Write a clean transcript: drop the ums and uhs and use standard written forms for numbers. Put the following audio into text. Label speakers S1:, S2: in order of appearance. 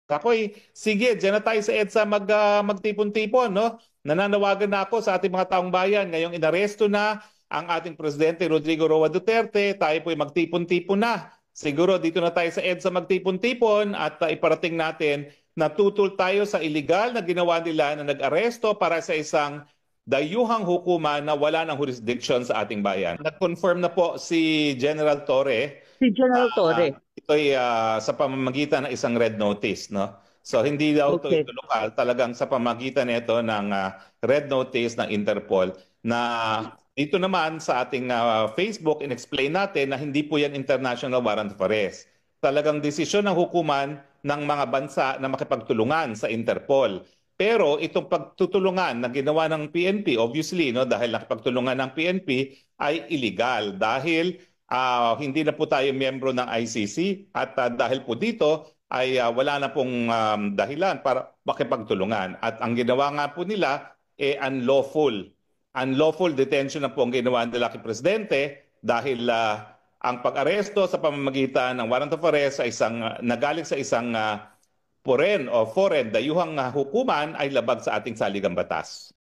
S1: Ako'y, sige, diyan na tayo sa EDSA magtipon-tipon, no? Nananawagan na ako sa ating mga taong bayan. Ngayong inaresto na ang ating Presidente Rodrigo Roa Duterte, tayo po'y magtipon-tipon na. Siguro dito na tayo sa EDSA magtipon-tipon at iparating natin na tutol tayo sa illegal na ginawa nila na nag-aresto para sa isang dayuhang hukuman na wala ng jurisdiction sa ating bayan. Nag-confirm na po si General Torre.
S2: Si General Torre.
S1: Ito'y sa pamamagitan ng isang red notice, no? So hindi daw ito
S2: Okay.
S1: lokal, talagang sa pamamagitan nito ng red notice ng Interpol na dito naman sa ating Facebook, in-explain natin na hindi po yan international warrant of arrest. Talagang desisyon ng hukuman ng mga bansa na makipagtulungan sa Interpol. Pero itong pagtutulungan na ginawa ng PNP, obviously, no, dahil nakipagtulungan ng PNP ay illegal dahil hindi na po tayo miyembro ng ICC at dahil po dito ay wala na pong dahilan para makipagtulungan. At ang ginawa nga po nila unlawful. Unlawful detention na po ang ginawa nila kay Presidente dahil ang pag-aresto sa pamamagitan ng warrant of arrest sa isang nagaling sa isang foreign dayuhang hukuman ay labag sa ating saligang batas.